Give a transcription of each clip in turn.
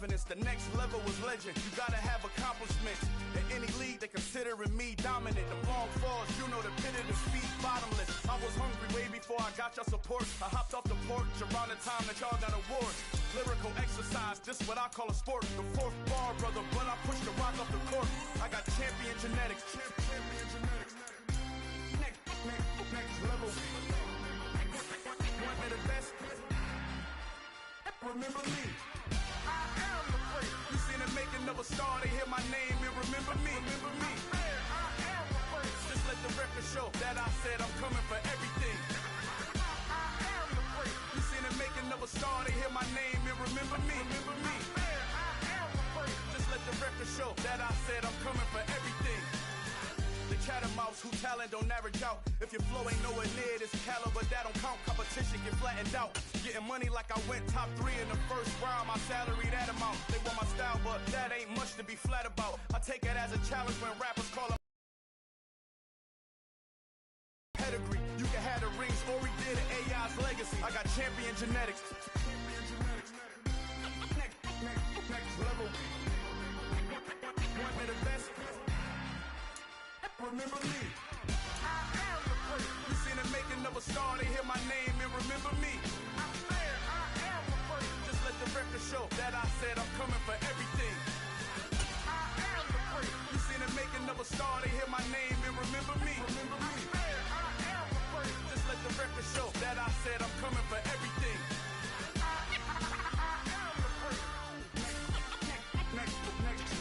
confidence. The next level was legend. You gotta have accomplishments. In any league, they considering me dominant. The long falls, you know the pit of the feet bottomless. I was hungry way before I got your support. I hopped off the porch around the time that y'all got awards. Lyrical exercise, this what I call a sport. The fourth bar, brother, but I pushed the rock off the court. I got champion genetics. Next level. One of the best. Remember me. I am the place. You seen the making of a star, they hear my name and remember me. Remember me. I am the place. Just let the record show that I said I'm coming for everything. I am the place. You seen the making of a star, they hear my name and remember me. Remember me. I am the place. Just let the record show that I said I'm coming for everything. The chattermouths who talent don't average out. If your flow ain't nowhere near this caliber, that don't count. Competition get flattened out. Getting money like I went top 3 in the first round. My salary that amount. They want my style, but that ain't much to be flat about. I take it as a challenge when rappers call them pedigree. You can have the rings or we did an AI's legacy. I got champion genetics. Next level. One of the best. Remember me. I am the place. You seen the making of a star, they hear my name and remember me. I said I am the place. Just let the record show that I said I'm coming for everything. I am the place. You seen the making of a star, they hear my name and remember me. Remember me. I said I am the place. Just let the record show that I said I'm coming for everything. I am the place. Next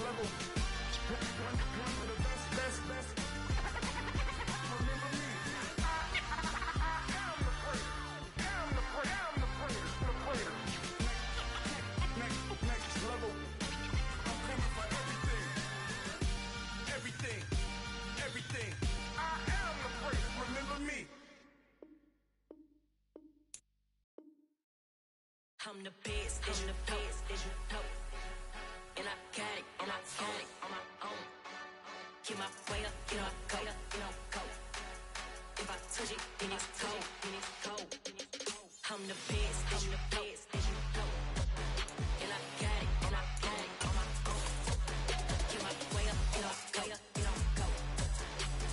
level. One of the best. I'm the best, I'm the best, as you know. And I got it, and I own it on my own. Get my way up, you know I go. If I touch it, then it's cold, I'm the best, as you know. And I got it, and I own it on my own. Get my way up, you know I go.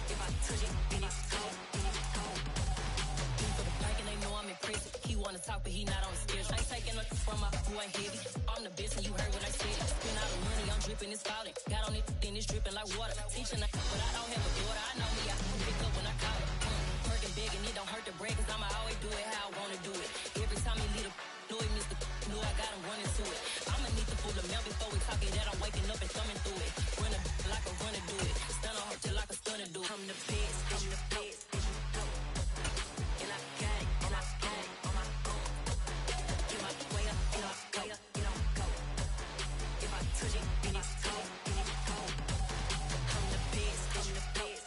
If I touch it, then it's cold. For the park and they know I'm impressive. He wanna talk, but he not on the schedule. I ain't taking nothing from my boy heavy. I'm the best and you heard what I said. Spend all the money, I'm dripping, it's falling. Got on it, then it's dripping like water. Teaching but I don't have a daughter. I know me, I can pick up when I call it. Working big and it don't hurt to break, cause I'ma always do it how I wanna do it. Every time he lead a know he missed the know I got him running to it. I'ma need the full amount before we talk it that I'm waking up and thumbing through it. Run a like a runner do it. Stun on her till like a stunner do it. I'm the best, I'm the best. And I got it, and I got it on my own. Get my way up, you know I go. If I touch it, then it's cold, I'm the best, I'm the best,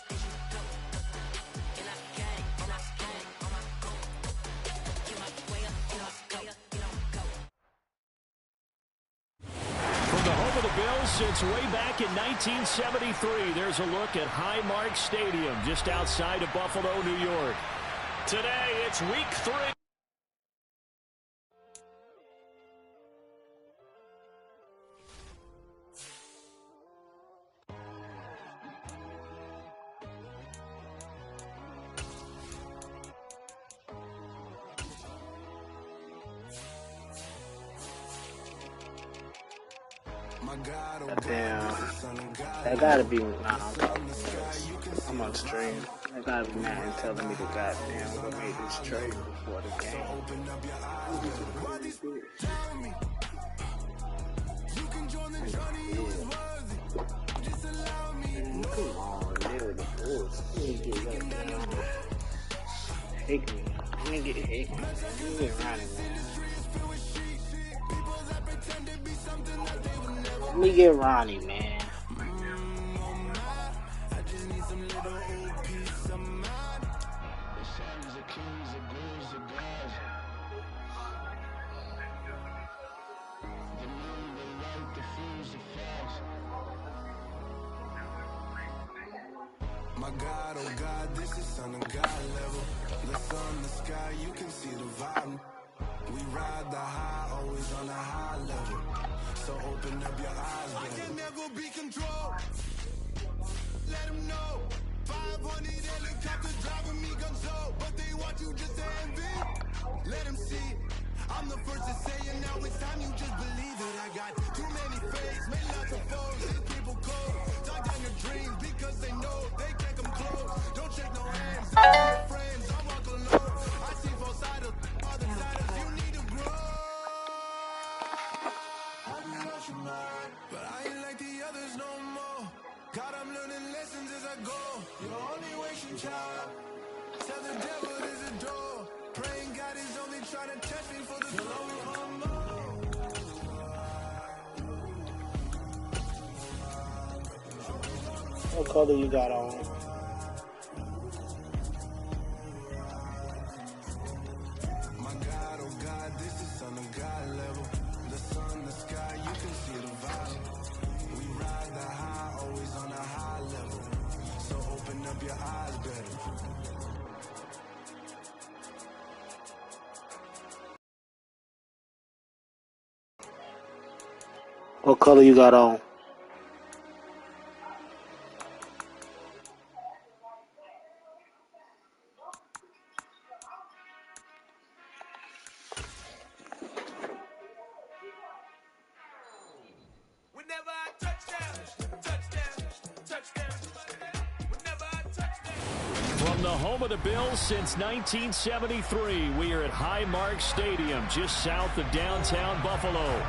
and I got it, and I got it on my own. Get my way up, you know I go. From the home of the Bills since way back in 1973, there's a look at Highmark Stadium just outside of Buffalo, New York. Today, it's week 3. Damn. That gotta be, I'm on stream. That gotta be Madden telling me to goddamn go make this trade before the game. Come on, nigga, the Bulls. Hate me. Nigga, hate me. Nigga, running, man. Let me get Ronnie, man. My God, oh God, this is son of God level. The sun, the sky, you can see the vibe. We ride the high, always on a high level. So open up your eyes, baby. I can never be controlled. Let them know. 500 helicopters driving me gonzo, but they want you just to envy. Let them see. I'm the first to say it, now it's time you just believe it. I got too many fakes, made lots of foes. These people cold. Talk down your dreams because they know they can't come close. Don't shake no hands. Your friends, I walk alone. I see both sides of other siders. You need to grow. I be lost your mind, but I ain't like the others no more. God, I'm learning lessons as I go. You're only wasting child. Tell the devil there's a door. Praying God is only trying to test me for the glory. What color you got on? My God, oh God, this is son of God level. The sun, the sky, you can see the vibe. We ride the high, always on a high level. So open up your eyes better. What color you got on? From the home of the Bills since 1973, we are at Highmark Stadium, just south of downtown Buffalo.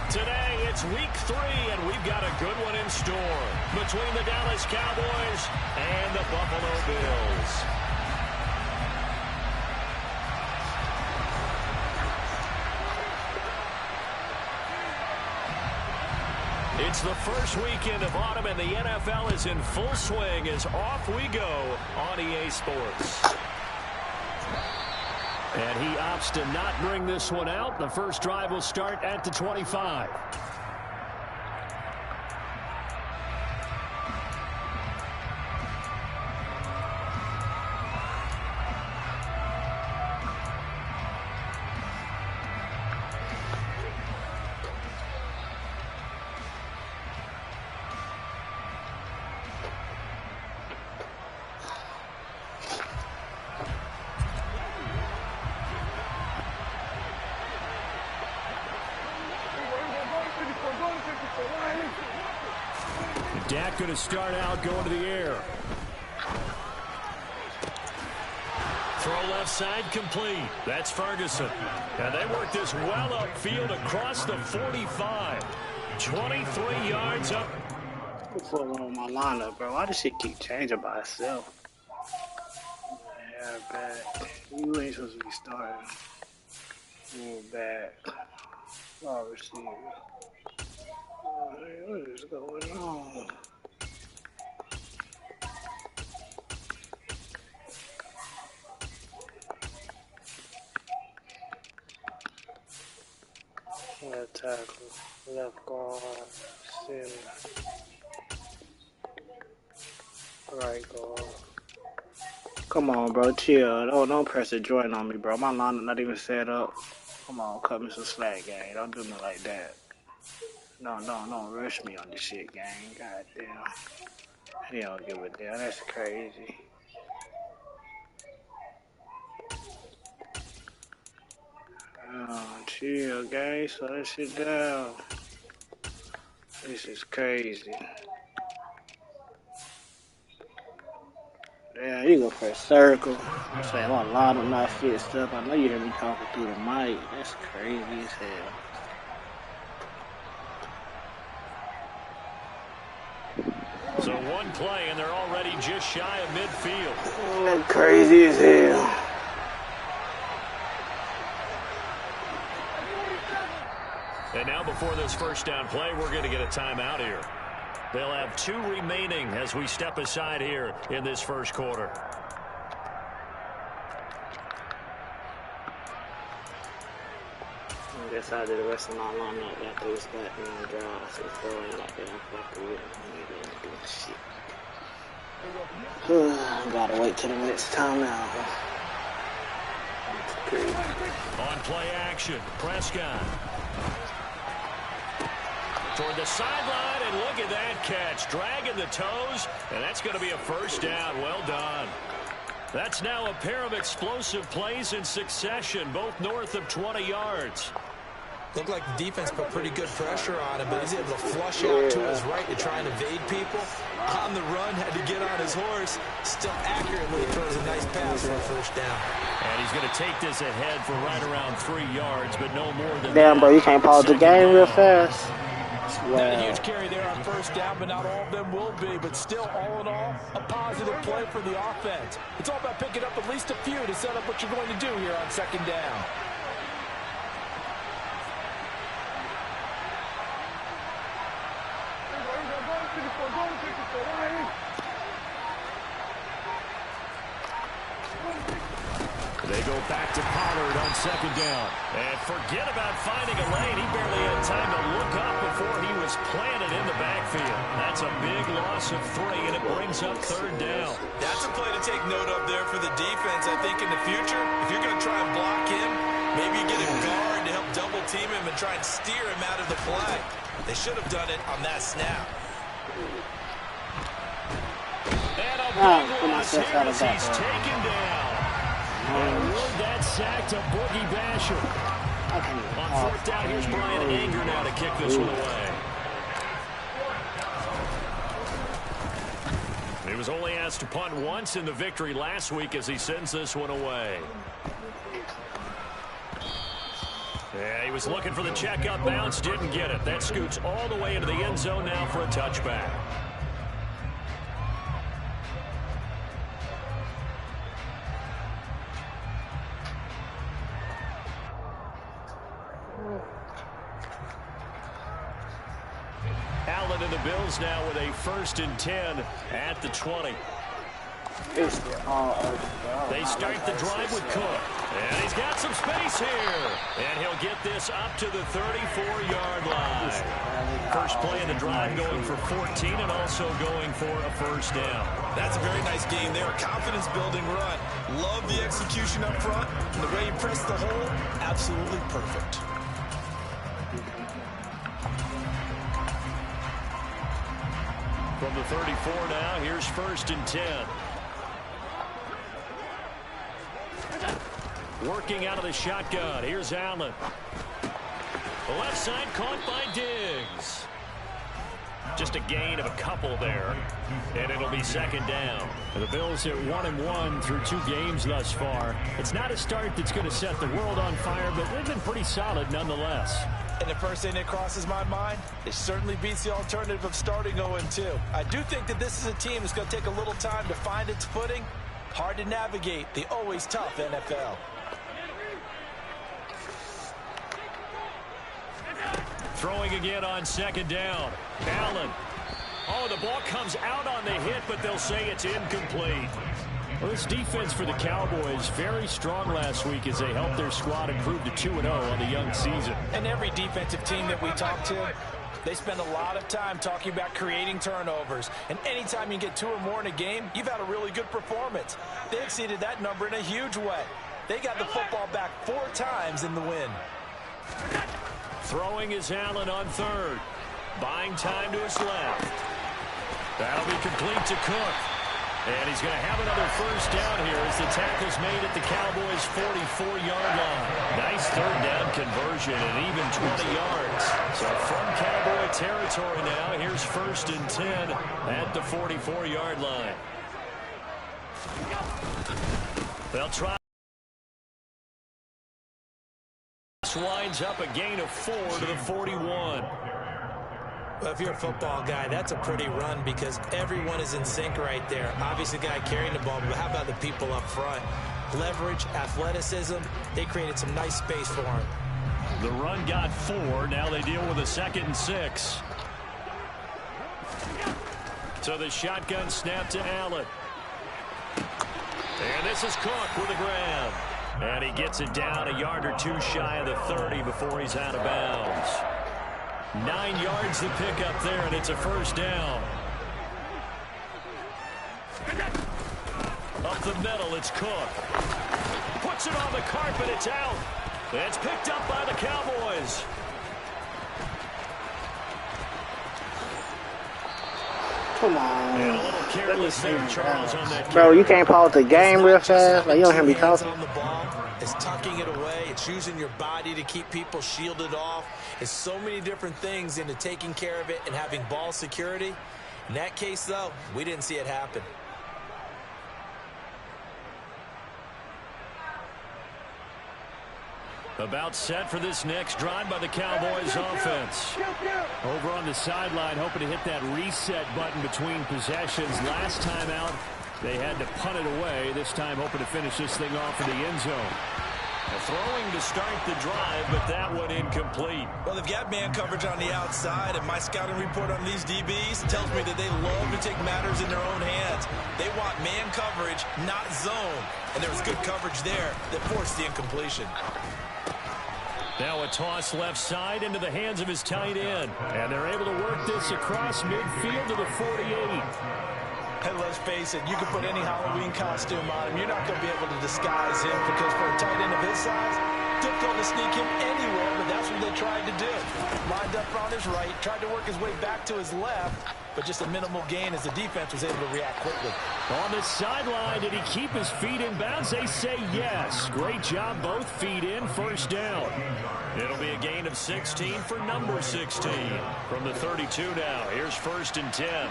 Today, it's week 3, and we've got a good one in store between the Dallas Cowboys and the Buffalo Bills. It's the first weekend of autumn, and the NFL is in full swing as off we go on EA Sports. And he opts to not bring this one out. The first drive will start at the 25. Dak going to start out going to the air. Throw left side complete. That's Ferguson. And they work this well upfield across the 45. 23 yards up. What's wrong with my lineup, bro? Why does shit keep changing by itself? Yeah, bad. You ain't supposed to be starting. Move back. Wide receiver. What is going on? Left tackle, left guard, center, right guard. Come on, bro, chill. Don't press the joint on me, bro. My line not even set up. Come on, cut me some slack, gang. Don't do me like that. No, don't rush me on this shit, gang. Goddamn. He don't give a damn. That's crazy. Oh, chill, gang. Slow that shit down. This is crazy. Yeah, you go press circle. I'm saying my line will not fit stuff. I know you hear me talking through the mic. That's crazy as hell. So one play, and they're already just shy of midfield. That's crazy as hell. And now before this first down play, we're going to get a timeout here. They'll have 2 remaining as we step aside here in this first quarter. I guess I did the rest of my lineup after this goddamn drive. So it's going like that. I'm fucking with it. Shit. Gotta wait till the next timeout. On play action, Prescott. Toward the sideline, and look at that catch. Dragging the toes, and that's going to be a first down. Well done. That's now a pair of explosive plays in succession, both north of 20 yards. Looked like the defense put pretty good pressure on him, but he's able to flush out to his right to try and evade people. On the run, had to get on his horse. Still accurately throws a nice pass for a first down. And he's going to take this ahead for right around 3 yards, but no more than Damn, that. bro, you can't pause the game real fast. Not a huge carry there on first down, but not all of them will be. But still, all in all, a positive play for the offense. It's all about picking up at least a few to set up what you're going to do here on second down. They go back to Pollard on second down. And forget about finding a lane. He barely had time to look up before he was planted in the backfield. That's a big loss of 3, and it brings up third down. That's a play to take note of there for the defense. I think in the future, if you're going to try and block him, maybe you get a guard to help double team him and try and steer him out of the play. They should have done it on that snap. And a big loss here as he's taken down. Award that sack to Boogie Basham. On fourth down, here's Brian Anger now to kick this one away. He was only asked to punt once in the victory last week as he sends this one away. Yeah, he was looking for the check-up bounce, didn't get it. That scoots all the way into the end zone now for a touchback. Allen and the Bills now with a 1st and 10 at the 20. They start the drive with Cook. And he's got some space here. And he'll get this up to the 34-yard line. First play of the drive going for 14 and also going for a first down. That's a very nice game there. Confidence-building run. Love the execution up front. And the way he pressed the hole, absolutely perfect. From the 34 now, here's 1st and 10. Working out of the shotgun. Here's Allen. The left side caught by Diggs. Just a gain of a couple there. And it'll be second down. And the Bills at 1-1 through 2 games thus far. It's not a start that's going to set the world on fire, but they've been pretty solid nonetheless. And the first thing that crosses my mind, it certainly beats the alternative of starting 0-2. I do think that this is a team that's going to take a little time to find its footing. Hard to navigate the always tough NFL. Throwing again on second down. Allen. Oh, the ball comes out on the hit, but they'll say it's incomplete. Well, this defense for the Cowboys, very strong last week as they helped their squad improve to 2-0 on the young season. And every defensive team that we talk to, they spend a lot of time talking about creating turnovers. And anytime you get 2 or more in a game, you've had a really good performance. They exceeded that number in a huge way. They got the football back 4 times in the win. Throwing is Allen on third. Buying time to his left. That'll be complete to Cook. And he's going to have another first down here as the tackle's made at the Cowboys' 44-yard line. Nice third down conversion and even 20 yards. So from Cowboy territory now, here's 1st and 10 at the 44-yard line. They'll try. This winds up a gain of 4 to the 41. Well, if you're a football guy, that's a pretty run because everyone is in sync right there. Obviously, the guy carrying the ball, but how about the people up front? Leverage, athleticism, they created some nice space for him. The run got 4. Now they deal with a 2nd and 6. So the shotgun snap to Allen. And this is Cook with a grab. And he gets it down a yard or 2 shy of the 30 before he's out of bounds. 9 yards to pick up there, and it's a first down. Up the middle, it's Cook. Puts it on the carpet. It's out. It's picked up by the Cowboys. Come on. And a little careless there, Charles, on that. Bro, you can't pause the game real fast. Like, you don't hear me talking. On the ball, it's tucking it away. It's using your body to keep people shielded off. It's so many different things into taking care of it and having ball security. In that case, though, we didn't see it happen. About set for this next drive by the Cowboys offense. Over on the sideline, hoping to hit that reset button between possessions. Last time out, they had to punt it away. This time, hoping to finish this thing off in the end zone. Throwing to start the drive, but that one incomplete. Well, they've got man coverage on the outside, and my scouting report on these DBs tells me that they love to take matters in their own hands. They want man coverage, not zone. And there was good coverage there that forced the incompletion. Now a toss left side into the hands of his tight end. And they're able to work this across midfield to the 48. And let's face it, you can put any Halloween costume on him. You're not going to be able to disguise him because for a tight end of his size, difficult to sneak him anywhere, but that's what they tried to do. Lined up on his right, tried to work his way back to his left, but just a minimal gain as the defense was able to react quickly. On the sideline, did he keep his feet in bounds? They say yes. Great job, both feet in, first down. It'll be a gain of 16 for number 16. From the 32 now, here's 1st and 10.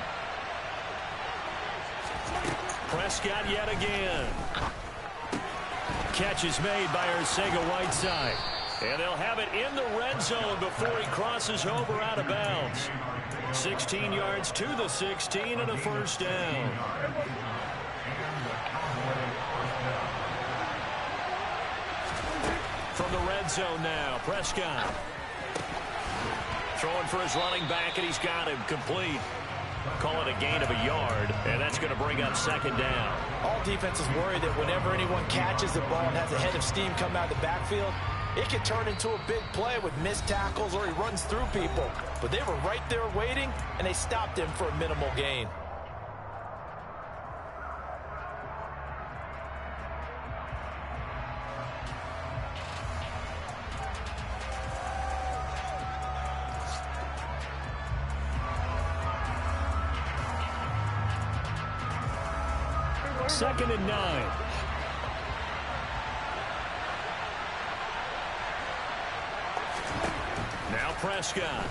Prescott yet again. Catch is made by Arcega-Whiteside. And they'll have it in the red zone before he crosses over out of bounds. 16 yards to the 16 and a first down. From the red zone now, Prescott. Throwing for his running back, and he's got him complete. Call it a gain of a yard, and that's going to bring up 2nd down. All defenses worry that whenever anyone catches the ball and has a head of steam come out of the backfield, it can turn into a big play with missed tackles or he runs through people. But they were right there waiting, and they stopped him for a minimal gain. Second and 9. Now Prescott.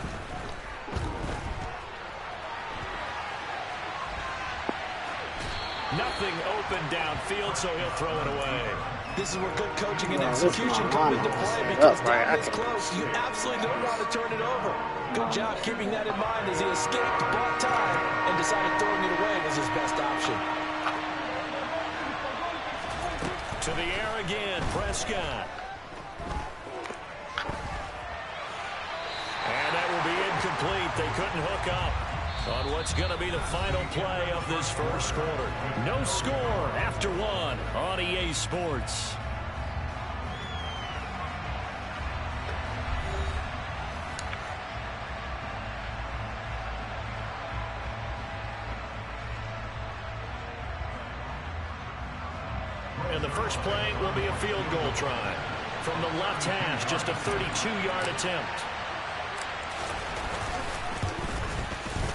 Nothing open downfield, so he'll throw it away. This is where good coaching and execution come into play because down this close, you absolutely don't want to turn it over. Good job keeping that in mind as he escaped, bought time, and decided throwing it away was his best option. To the air again, Prescott. And that will be incomplete. They couldn't hook up on what's going to be the final play of this first quarter. No score after 1 on EA Sports. And the first play will be a field goal try. From the left hash, just a 32-yard attempt.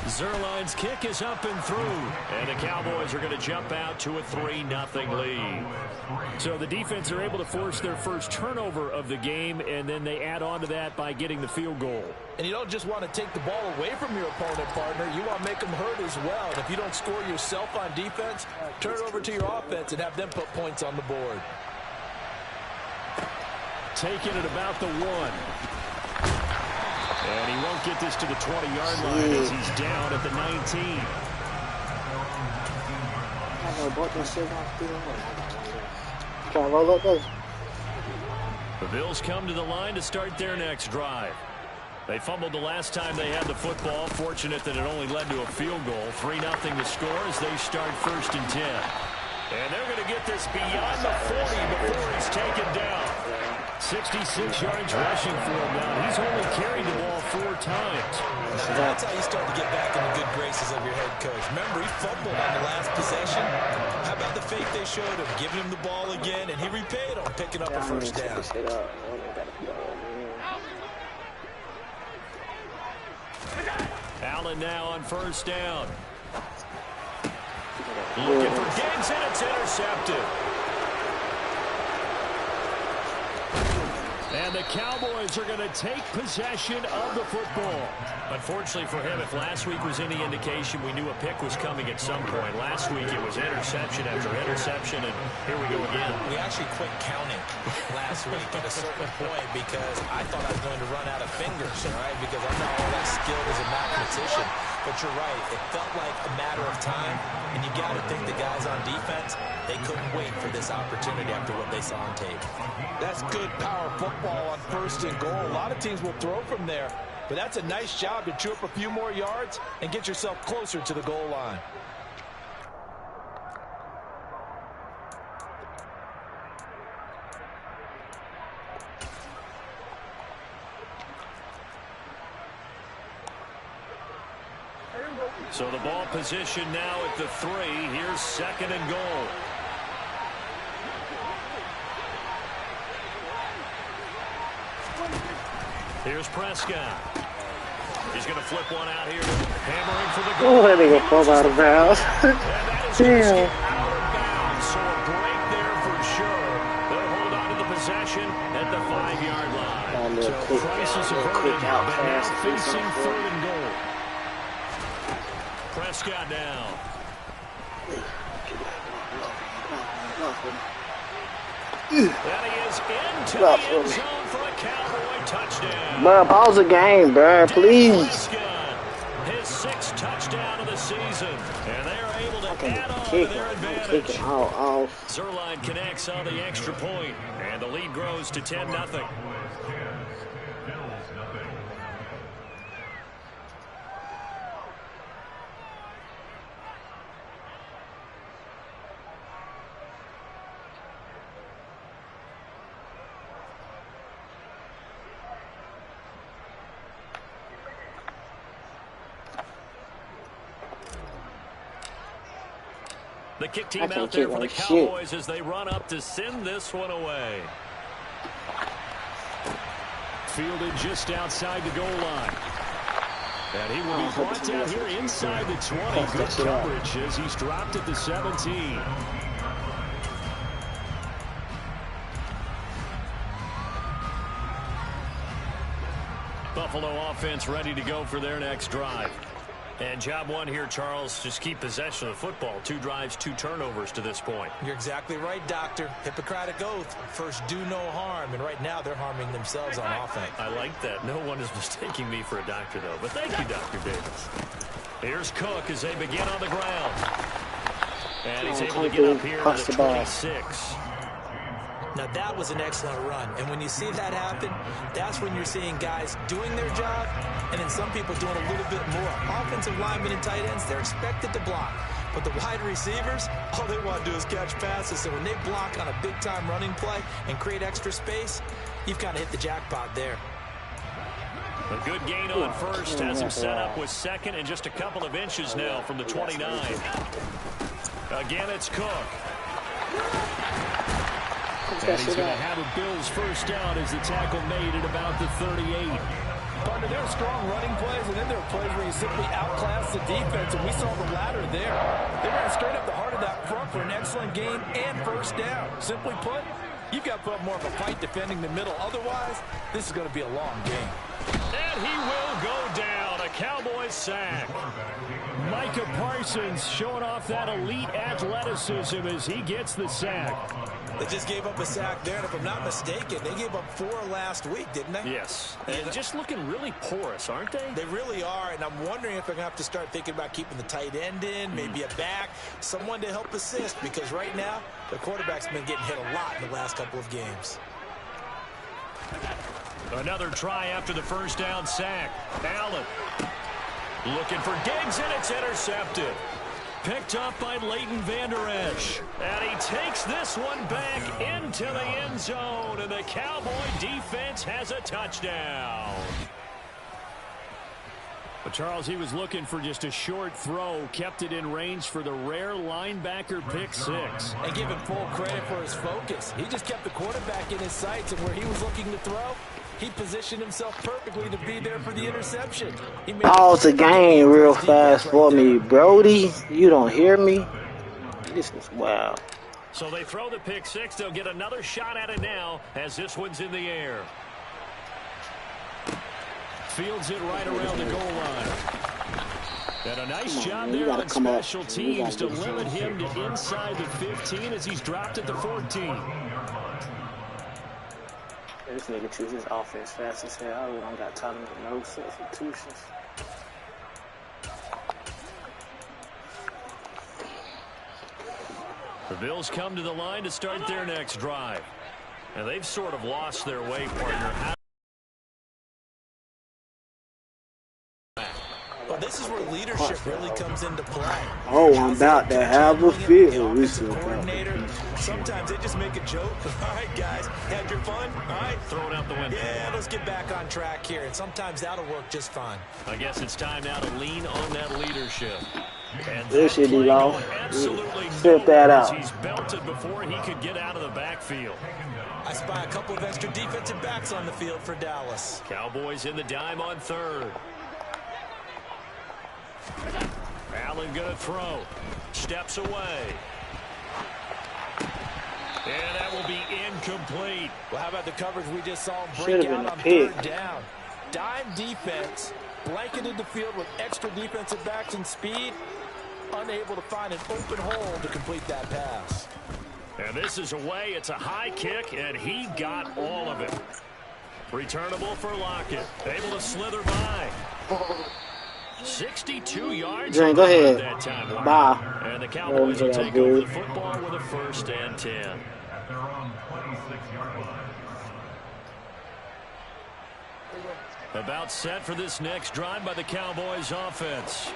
Zerline's kick is up and through. And the Cowboys are going to jump out to a 3-0 lead. So the defense are able to force their first turnover of the game, and then they add on to that by getting the field goal. And you don't just want to take the ball away from your opponent, partner. You want to make them hurt as well. And if you don't score yourself on defense, turn it over to your offense and have them put points on the board. Taking it about the 1. And he won't get this to the 20-yard line as he's down at the 19. Can I roll up those? The Bills come to the line to start their next drive. They fumbled the last time they had the football. Fortunate that it only led to a field goal. 3-0 to score as they start 1st and 10. And they're going to get this beyond the 40 before he's taken down. 66 yards rushing for him now. He's only carried the ball 4 times. Now, that's how you start to get back in the good graces of your head coach. Remember, he fumbled on the last possession. How about the faith they showed him, giving him the ball again, and he repaid him, picking up a first down. Allen now on first down. Looking for Diggs, and it's intercepted. And the Cowboys are going to take possession of the football. Unfortunately for him, if last week was any indication, we knew a pick was coming at some point. Last week it was interception after interception, and here we go again. We actually quit counting last week at a certain point because I thought I was going to run out of fingers, all right, because I'm not all that skilled as a mathematician. But you're right, it felt like a matter of time, and you got to think the guys on defense, they couldn't wait for this opportunity after what they saw on tape. That's good power football on first and goal. A lot of teams will throw from there, but that's a nice job to chew up a few more yards and get yourself closer to the goal line. So the ball position now at the 3. Here's second and goal. Here's Prescott. He's going to flip one out here. Hammering for the goal. Oh, that nigga fall out of bounds. Damn. Out of bounds. So a break there for sure. They'll hold on to the possession at the 5-yard line. So crisis averted, but now facing third and goal. Prescott now. And he is into the end zone for a Cowboy touchdown. Bro, pause the game, bro, please. His 6th touchdown of the season. And they are able to add on to their advantage. Zerline connects on the extra point, and the lead grows to 10-0. The kick team out there for the Cowboys as they run up to send this one away. Fielded just outside the goal line. And he will be brought down here inside the 20. Good coverage as he's dropped at the 17. Buffalo offense ready to go for their next drive. And job one here, Charles, just keep possession of the football. 2 drives, 2 turnovers to this point. You're exactly right, Doctor. Hippocratic oath. First, do no harm. And right now, they're harming themselves on offense. I like that. No one is mistaking me for a doctor, though. But thank you, Dr. Davis. Here's Cook as they begin on the ground. And he's able to get up here at the 26. Now, that was an excellent run. And when you see that happen, that's when you're seeing guys doing their job and then some people doing a little bit more. Offensive linemen and tight ends, they're expected to block. But the wide receivers, all they want to do is catch passes. So when they block on a big-time running play and create extra space, you've kind of hit the jackpot there. A good gain on first has him set up with second and just a couple of inches now from the 29. Again, it's Cook. And he's going to have a Bills first down as the tackle made at about the 38. Partner, there are strong running plays, and then there are plays where you simply outclass the defense, and we saw the latter there. They ran straight up the heart of that front for an excellent gain and first down. Simply put, you've got to put up more of a fight defending the middle. Otherwise, this is going to be a long game. And he will go down. A Cowboys sack. Micah Parsons showing off that elite athleticism as he gets the sack. They just gave up a sack there, and if I'm not mistaken, they gave up 4 last week, didn't they? Yes. And just looking really porous, aren't they? They really are, and I'm wondering if they're going to have to start thinking about keeping the tight end in, maybe a back, someone to help assist, because right now, the quarterback's been getting hit a lot in the last couple of games. Another try after the first down sack. Allen looking for Diggs, and it's intercepted. Picked up by Leighton Vander Esch. And he takes this one back into the end zone. And the Cowboy defense has a touchdown. But Charles, he was looking for just a short throw, kept it in range for the rare linebacker pick six. And give him full credit for his focus. He just kept the quarterback in his sights, and where he was looking to throw, he positioned himself perfectly to be there for the interception. Pause the game real fast for me, Brody. You don't hear me? This is wild. So they throw the pick six. They'll get another shot at it now as this one's in the air. Fields it right around the goal line. And a nice job there on special teams to limit him to inside the 15 as he's dropped at the 14. This nigga chooses his offense fast as hell. I really don't got time to make no substitutions. The Bills come to the line to start their next drive. And they've sort of lost their way, partner. Well, this is where leadership really comes into play. Oh, I'm about to have a field. Coordinator. Sometimes they just make a joke. All right, guys, had your fun? All right, throw it out the window. Yeah, let's get back on track here. And sometimes that'll work just fine. I guess it's time now to lean on that leadership. And this should be low. Absolutely strip that out. He's belted before he could get out of the backfield. I spy a couple of extra defensive backs on the field for Dallas. Cowboys in the dime on third. Allen gonna throw. Steps away. And that will be incomplete. Well, how about the coverage we just saw him break out on third down? Dime defense, blanketed the field with extra defensive backs and speed, unable to find an open hole to complete that pass. And this is away. It's a high kick, and he got all of it. Returnable for Lockett. Able to slither by. 62 yards. Jane, go ahead. That time. Bye. And the Cowboys will take over the football with a 1st and 10. About set for this next drive by the Cowboys offense.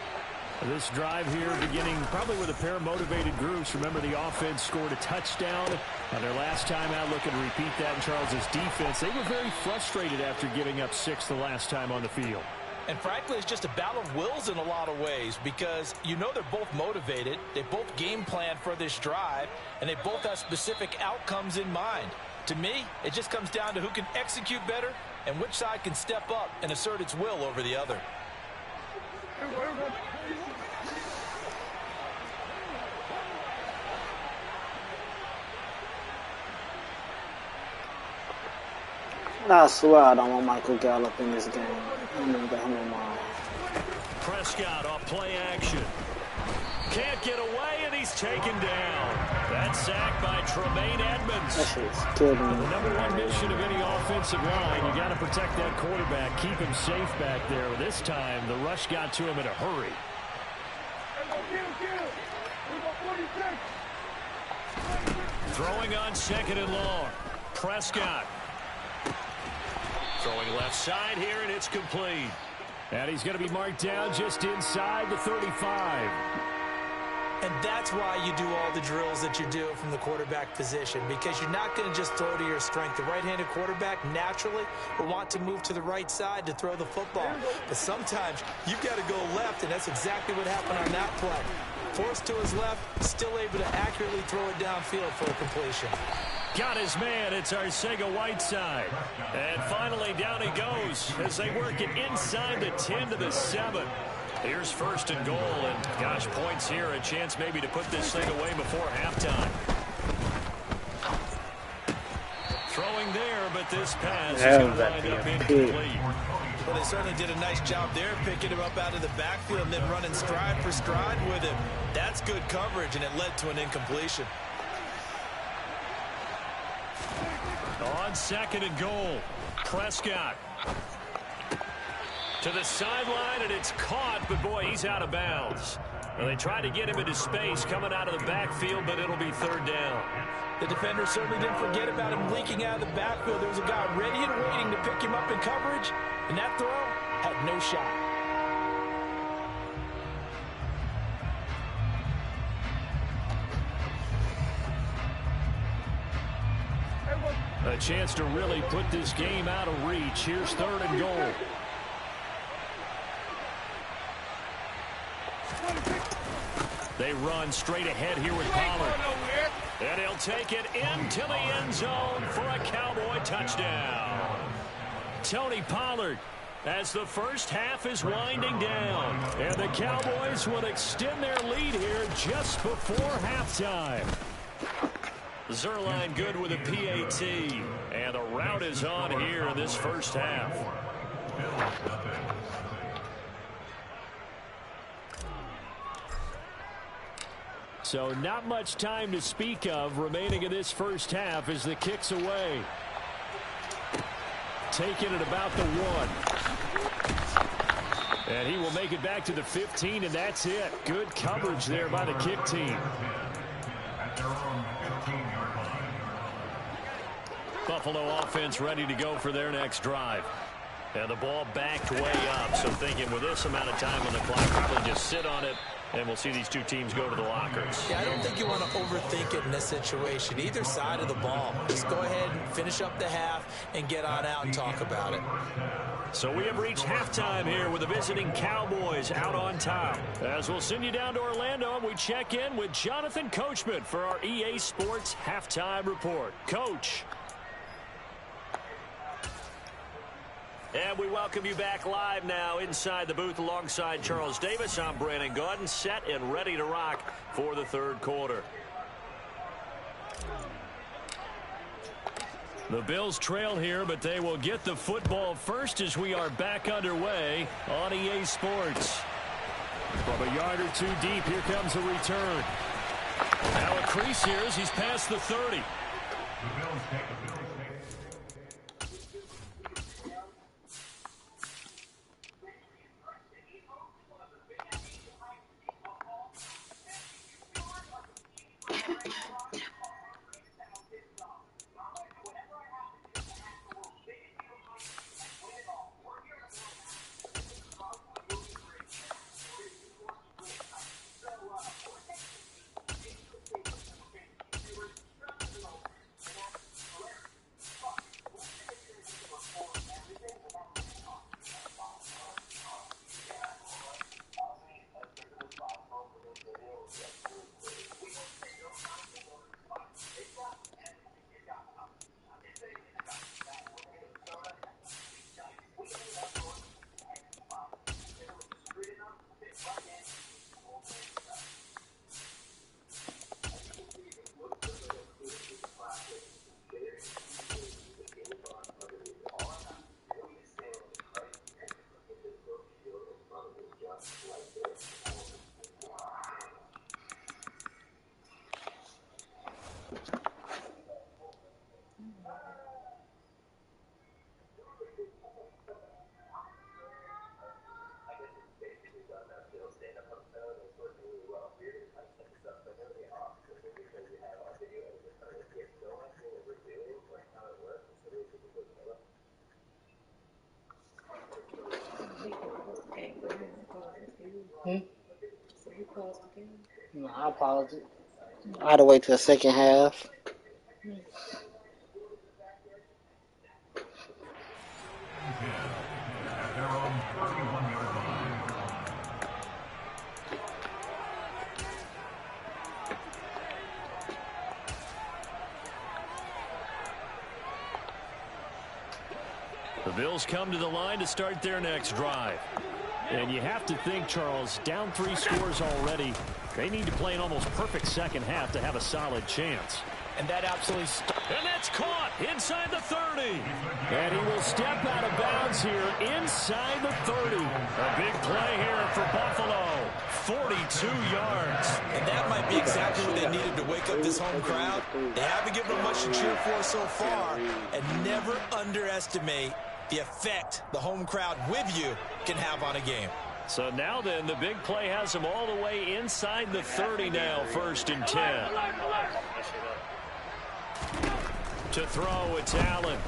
This drive here beginning probably with a pair of motivated groups. Remember, the offense scored a touchdown on their last time out. Looking to repeat that in Charles's defense. They were very frustrated after giving up 6 the last time on the field. And frankly, it's just a battle of wills in a lot of ways because you know they're both motivated. They both game plan for this drive, and they both have specific outcomes in mind. To me, it just comes down to who can execute better and which side can step up and assert its will over the other. I swear I don't want Michael Gallup in this game. I never got him in mind. Prescott off play action. Can't get away, and he's taken down. That's sacked by Tremaine Edmonds. That shit's killing me. The number one mission of any offensive line, you got to protect that quarterback, keep him safe back there. This time, the rush got to him in a hurry. Throwing on 2nd and long. Prescott. Throwing left side here, and it's complete. And he's going to be marked down just inside the 35. And that's why you do all the drills that you do from the quarterback position, because you're not going to just throw to your strength. The right-handed quarterback naturally will want to move to the right side to throw the football. But sometimes you've got to go left, and that's exactly what happened on that play. Forced to his left, still able to accurately throw it downfield for a completion. Got his man. It's Arcega-Whiteside. And finally down he goes as they work it inside the 10 to the 7. Here's 1st and goal, and gosh, points here, a chance maybe to put this thing away before halftime. Throwing there, but this pass is going to wind up incomplete. Well, they certainly did a nice job there, picking him up out of the backfield and then running stride for stride with him. That's good coverage, and it led to an incompletion. On 2nd and goal, Prescott. To the sideline, and it's caught, but boy, he's out of bounds. Well, they tried to get him into space coming out of the backfield, but it'll be 3rd down. The defender certainly didn't forget about him leaking out of the backfield. There was a guy ready and waiting to pick him up in coverage, and that throw had no shot. A chance to really put this game out of reach. Here's 3rd and goal. They run straight ahead here with Pollard. And he'll take it into the end zone for a Cowboy touchdown. Tony Pollard, as the first half is winding down. And the Cowboys will extend their lead here just before halftime. Zerline good with a PAT. And the route is on here in this first half. So not much time to speak of remaining in this first half as the kick's away. Taking it about the 1. And he will make it back to the 15, and that's it. Good coverage there by the kick team. Buffalo offense ready to go for their next drive. And the ball backed way up, so thinking with this amount of time on the clock, probably just sit on it, and we'll see these two teams go to the lockers. Yeah, I don't think you want to overthink it in this situation. Either side of the ball. Just go ahead and finish up the half and get on out and talk about it. So we have reached halftime here with the visiting Cowboys out on top. As we'll send you down to Orlando, and we check in with Jonathan Coachman for our EA Sports Halftime Report. Coach. And we welcome you back live now inside the booth alongside Charles Davis. I'm Brandon Gaudin, set and ready to rock for the 3rd quarter. The Bills trail here, but they will get the football first as we are back underway on EA Sports. From a yard or two deep, here comes a return. Now a crease here as he's past the 30. No, I apologize. I had to wait till the second half. The Bills come to the line to start their next drive. And you have to think, Charles, down 3 scores already. They need to play an almost perfect second half to have a solid chance. And that absolutely... And that's caught inside the 30. And he will step out of bounds here inside the 30. A big play here for Buffalo. 42 yards. And that might be exactly what they needed to wake up this home crowd. They haven't given them much to cheer for so far. And never underestimate the effect the home crowd with you can have on a game. So now then, the big play has them all the way inside the 30 now, 1st and 10. To throw, it's Allen.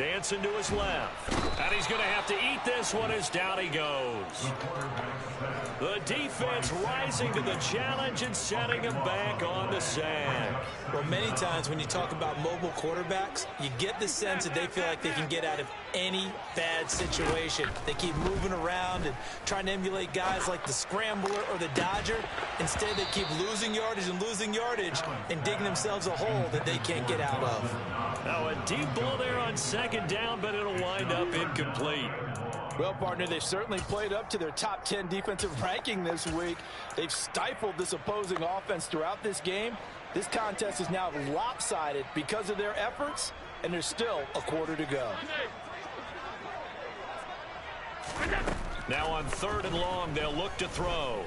Dancing to his left. And he's going to have to eat this one as down he goes. The defense rising to the challenge and setting him back on the sack. Well, many times when you talk about mobile quarterbacks, you get the sense that they feel like they can get out of any bad situation. They keep moving around and trying to emulate guys like the Scrambler or the Dodger. Instead, they keep losing yardage and digging themselves a hole that they can't get out of. Now a deep ball there on second down, but it'll wind up incomplete. Well, partner, they've certainly played up to their top 10 defensive ranking this week. They've stifled this opposing offense throughout this game. This contest is now lopsided because of their efforts, and there's still a quarter to go. Now on 3rd and long, they'll look to throw.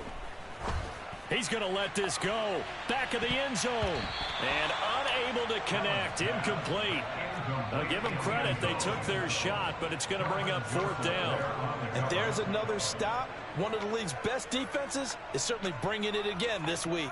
He's going to let this go. Back of the end zone. And unable to connect. Incomplete. I'll give them credit. They took their shot, but it's going to bring up 4th down. And there's another stop. One of the league's best defenses is certainly bringing it again this week.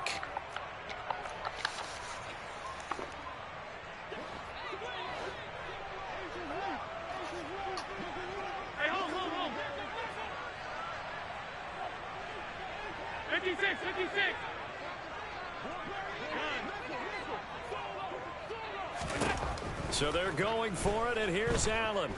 So they're going for it, and here's Allen.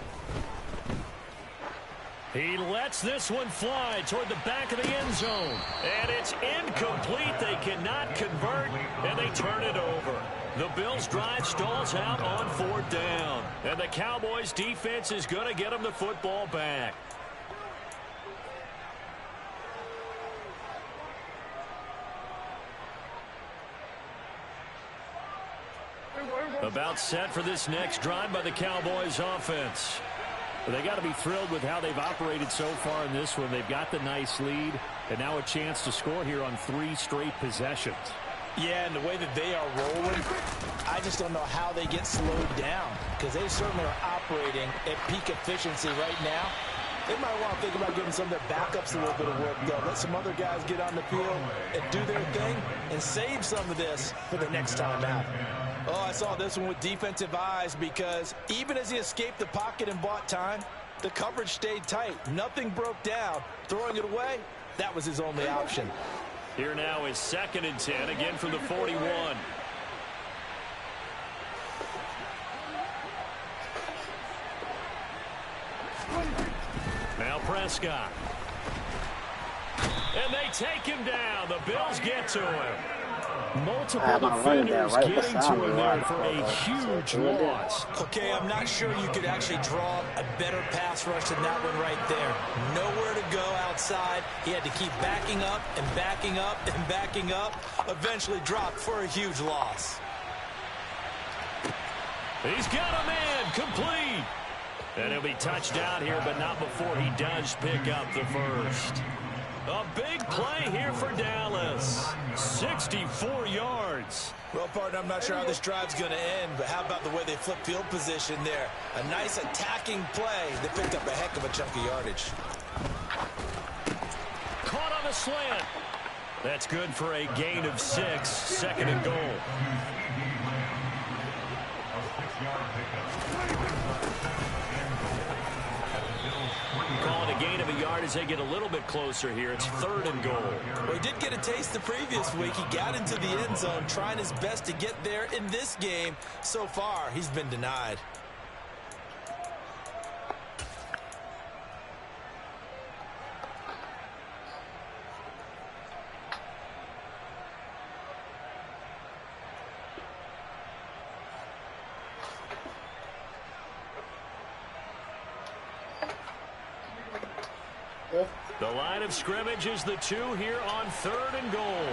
He lets this one fly toward the back of the end zone. And it's incomplete. They cannot convert, and they turn it over. The Bills' drive stalls out on 4th down. And the Cowboys' defense is going to get them the football back. About set for this next drive by the Cowboys offense. They got to be thrilled with how they've operated so far in this one. They've got the nice lead, and now a chance to score here on 3 straight possessions. Yeah, and the way that they are rolling, I just don't know how they get slowed down, because they certainly are operating at peak efficiency right now. They might want to think about giving some of their backups a little bit of work, though. Let some other guys get on the field and do their thing and save some of this for the next time out. Oh, I saw this one with defensive eyes, because even as he escaped the pocket and bought time, the coverage stayed tight. Nothing broke down. Throwing it away, that was his only option. Here now is 2nd and 10, again from the 41. Now Prescott. And they take him down. The Bills get to him. Multiple defenders getting to him there for a huge loss. Okay, I'm not sure you could actually draw a better pass rush than that one right there. Nowhere to go outside. He had to keep backing up and backing up and backing up. Eventually dropped for a huge loss. He's got a man complete. And he'll be touched down here, but not before he does pick up the first. A big play here for Dallas. 64 yards. Well, partner, I'm not sure how this drive's going to end, but how about the way they flip field position there? A nice attacking play that picked up a heck of a chunk of yardage. Caught on the slant. That's good for a gain of 6. 2nd and goal. Calling a gain of a yard as they get a little bit closer here. It's 3rd and goal. Well, he did get a taste the previous week. He got into the end zone, trying his best to get there in this game. So far, he's been denied. The line of scrimmage is the 2 here on 3rd and goal.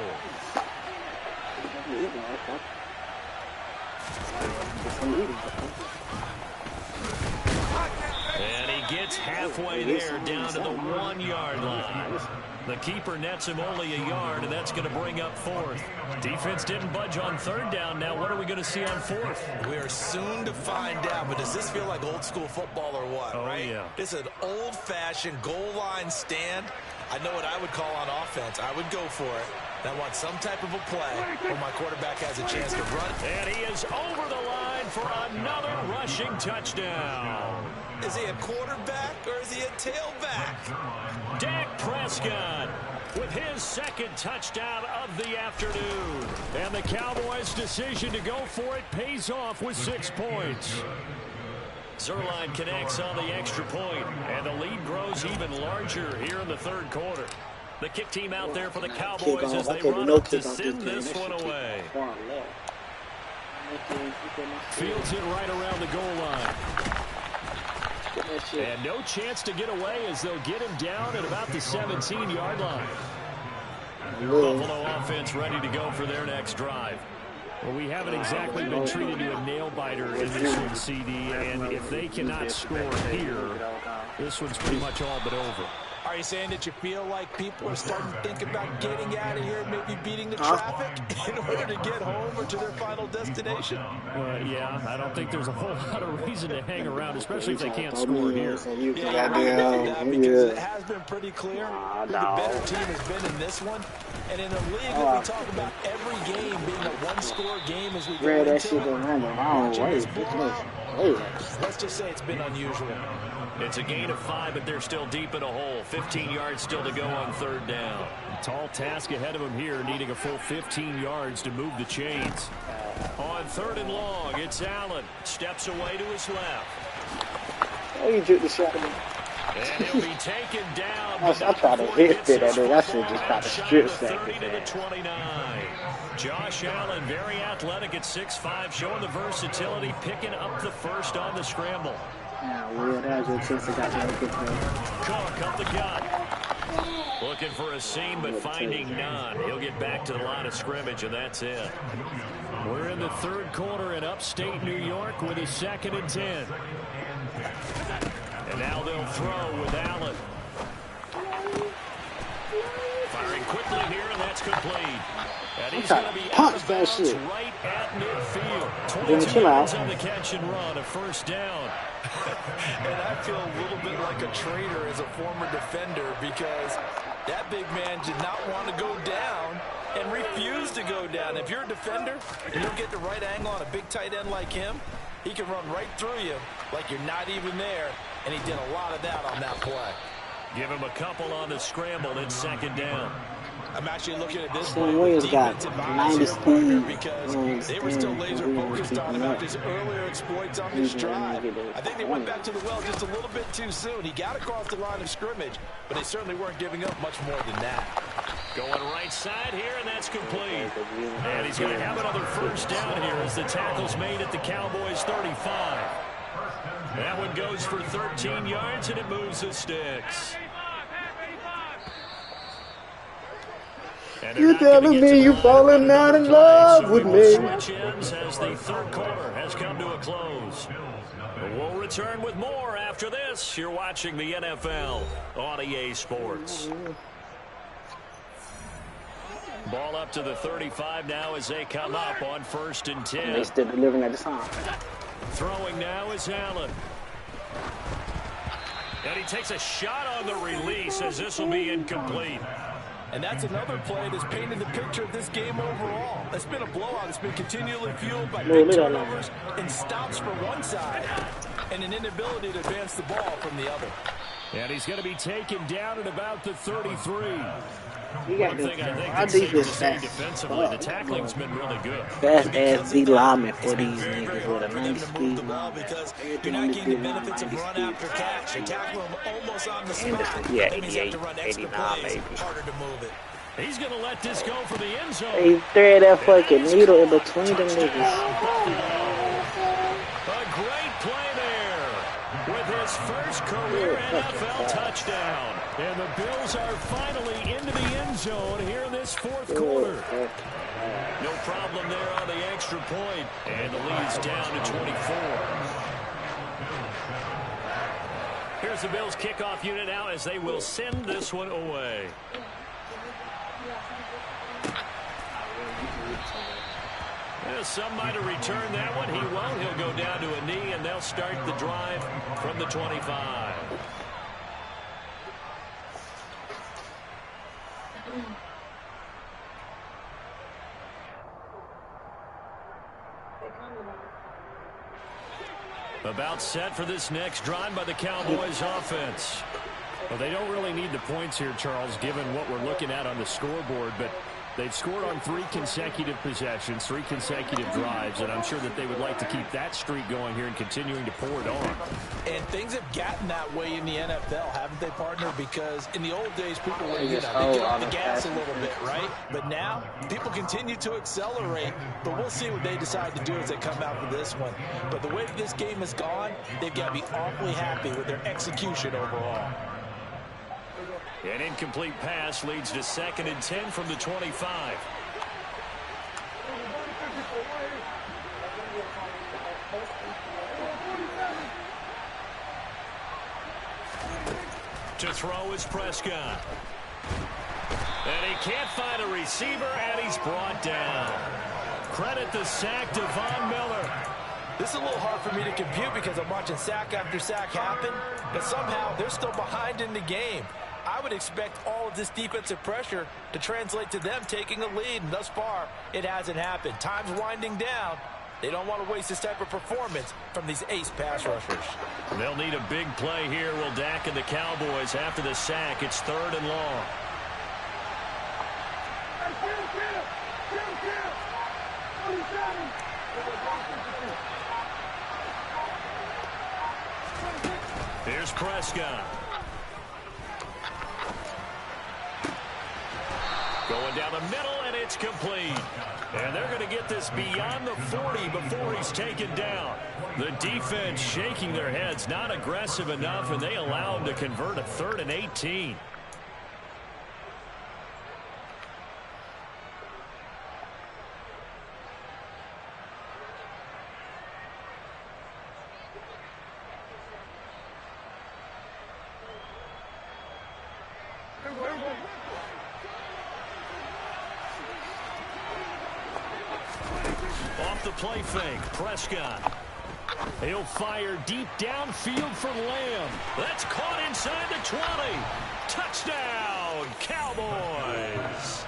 And he gets halfway there down to the 1-yard line. The keeper nets him only a yard, and that's going to bring up 4th. Defense didn't budge on 3rd down. Now what are we going to see on 4th? We are soon to find out, but does this feel like old school football or what, right? Yeah. It's an old-fashioned goal line stand. I know what I would call on offense. I would go for it. I want some type of a play where my quarterback has a chance to run. And he is over the line for another rushing touchdown. Is he a quarterback or is he a tailback? Dak Prescott with his second touchdown of the afternoon. And the Cowboys' decision to go for it pays off with 6 points. Zerline connects on the extra point, and the lead grows even larger here in the third quarter. The kick team out there for the Cowboys as they run up to send this one away. Fields it right around the goal line. And no chance to get away as they'll get him down at about the 17-yard line. Buffalo offense ready to go for their next drive. Well, we haven't exactly been treated to a nail-biter in this one, CD, and if they cannot score here, this one's pretty much all but over. Are you saying that you feel like people are starting to think about getting out of here, maybe beating the traffic in order to get home or to their final destination? Yeah, I don't think there's a whole lot of reason to hang around, especially if they can't score here. Yeah, I agree with that because it has been pretty clear who the better team has been in this one. And in a league that we talk about every game being a one-score game as we go into, let's just say it's been unusual. It's a gain of 5, but they're still deep in a hole. 15 yards still to go on third down. A tall task ahead of them here, needing a full 15 yards to move the chains. On third and long, it's Allen. Steps away to his left. Oh, you took the shot. And he'll be taken down. I tried to hit it, and that shit just kind of strip sacked. 30 to the 29. Josh Allen, very athletic at 6'5", showing the versatility, picking up the first on the scramble. Yeah, well, that was a chance to got that good play. Cook up the gut. Looking for a seam, but finding none. He'll get back to the line of scrimmage, and that's it. We're in the third quarter in upstate New York with a 2nd and 10. And now they'll throw with Allen. Firing quickly here, and that's complete. And he's going to be out of bounds right at midfield. 22 yards on the catch and run, a first down. And I feel a little bit like a traitor as a former defender because that big man did not want to go down and refused to go down. If you're a defender and you don't get the right angle on a big tight end like him, he can run right through you like you're not even there, and he did a lot of that on that play. Give him a couple on the scramble. It's 2nd down. I'm actually looking at this Sam Williams got 90 speed because they were still laser focused on about his earlier exploits on this drive. I think they went back to the well just a little bit too soon. He got across the line of scrimmage, but they certainly weren't giving up much more than that. Going right side here, and that's complete. And he's going to have another first down here as the tackle's made at the Cowboys' 35. That one goes for 13 yards, and it moves the sticks. You telling me you falling out in love with me? Switch ends as the third quarter has come to a close. We'll return with more after this. You're watching the NFL on EA Sports. Ball up to the 35 now as they come up on 1st and 10. They still delivering at the time. Throwing now is Allen. And he takes a shot on the release as this will be incomplete. And that's another play that's painted the picture of this game overall. It's been a blowout. It's been continually fueled by big turnovers and stops from one side and an inability to advance the ball from the other. And he's going to be taken down at about the 33. One thing I think that's safe to say defensively, the tackling's been really good. Fast ass D lineman for these niggas with a 90 speed. Because you're not getting the benefits of run after catch. You tackle him almost on the spot. Yeah, that means you have 88, to run extra 89 plays, maybe. harder to move it. He's going to let this go for the end zone. He thread that fucking needle in between them niggas. A great play there with his first career NFL touchdown. And the Bills are finally into the end zone here in this fourth quarter. No problem there on the extra point. And the lead's down to 24. Here's the Bills kickoff unit now as they will send this one away. Yeah, some might have returned that one. He won't. He'll go down to a knee, and they'll start the drive from the 25. About set for this next drive by the Cowboys offense. Well, they don't really need the points here, Charles, given what we're looking at on the scoreboard, but they've scored on 3 consecutive possessions, 3 consecutive drives, and I'm sure that they would like to keep that streak going here and continuing to pour it on. And things have gotten that way in the NFL, haven't they, partner? Because in the old days, people were, they get off the gas a little bit, right? But now, people continue to accelerate, but we'll see what they decide to do as they come out for this one. But the way that this game has gone, they've got to be awfully happy with their execution overall. An incomplete pass leads to 2nd and 10 from the 25. To throw is Prescott. And he can't find a receiver, and he's brought down. Credit the sack to Von Miller. This is a little hard for me to compute because I'm watching sack after sack happen, but somehow they're still behind in the game. I would expect all of this defensive pressure to translate to them taking a lead, and thus far, it hasn't happened. Time's winding down. They don't want to waste this type of performance from these ace pass rushers. They'll need a big play here, will Dak and the Cowboys after the sack. It's 3rd and long. Here's Prescott. Going down the middle, and it's complete. And they're going to get this beyond the 40 before he's taken down. The defense shaking their heads, not aggressive enough, and they allow him to convert a 3rd and 18. Off the play fake, Prescott. He'll fire deep downfield for Lamb. That's caught inside the 20. Touchdown, Cowboys.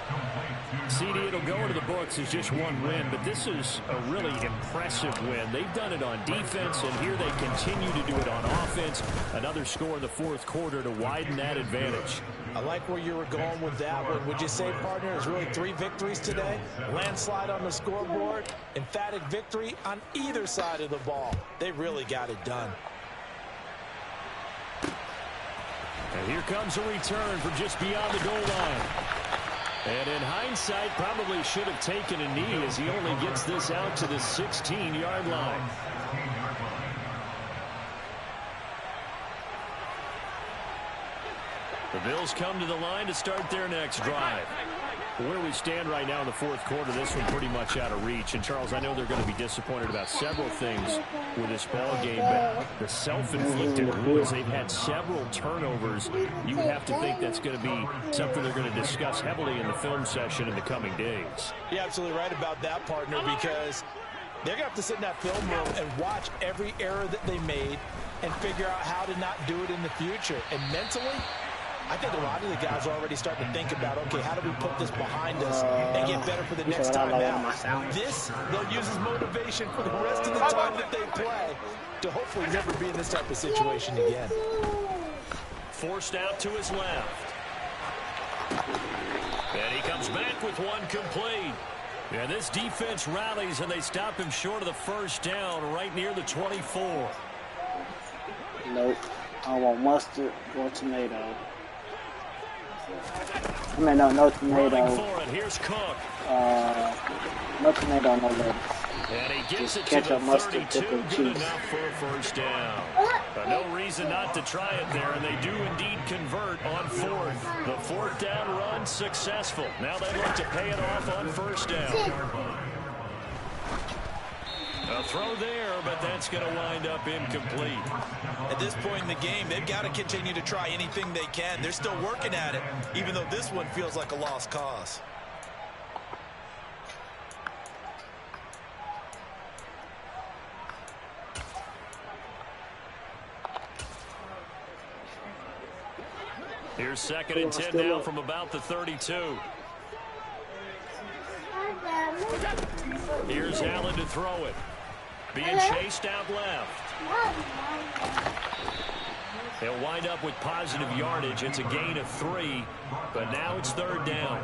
CD, it'll go into the books as just one win, but this is a really impressive win. They've done it on defense, and here they continue to do it on offense. Another score in the 4th quarter to widen that advantage. I like where you were going with that one. Would you say, partner, there's really 3 victories today? Landslide on the scoreboard, emphatic victory on either side of the ball. They really got it done. And here comes a return from just beyond the goal line. And in hindsight, probably should have taken a knee as he only gets this out to the 16-yard line. The Bills come to the line to start their next drive. Where we stand right now in the 4th quarter, this one pretty much out of reach. And, Charles, I know they're going to be disappointed about several things with this ball game, but the self-inflicted wounds, they've had several turnovers. You would have to think that's going to be something they're going to discuss heavily in the film session in the coming days. You're absolutely right about that, partner, because they're going to have to sit in that film room and watch every error that they made and figure out how to not do it in the future. And mentally, I think a lot of the guys are already starting to think about, okay, how do we put this behind us and get better for the next time out? This, they'll use as motivation for the rest of the time that they play to hopefully never be in this type of situation again. Forced out to his left. And he comes back with one complete. And this defense rallies, and they stop him short of the 1st down right near the 24. Nope. I want mustard or tomato. I mean, no tomato. For it. Here's Cook. No tomato, no lettuce. And he gets Just it ketchup, to the mustard, 32. dip, and Good cheese. enough for a 1st down. But no reason not to try it there, and they do indeed convert on 4th. The 4th down run successful. Now they look to pay it off on 1st down. A throw there, but that's going to wind up incomplete. At this point in the game, they've got to continue to try anything they can. They're still working at it, even though this one feels like a lost cause. Here's 2nd and 10 now from about the 32. Here's Allen to throw it. being chased out left. They'll wind up with positive yardage. It's a gain of 3, but now it's 3rd down.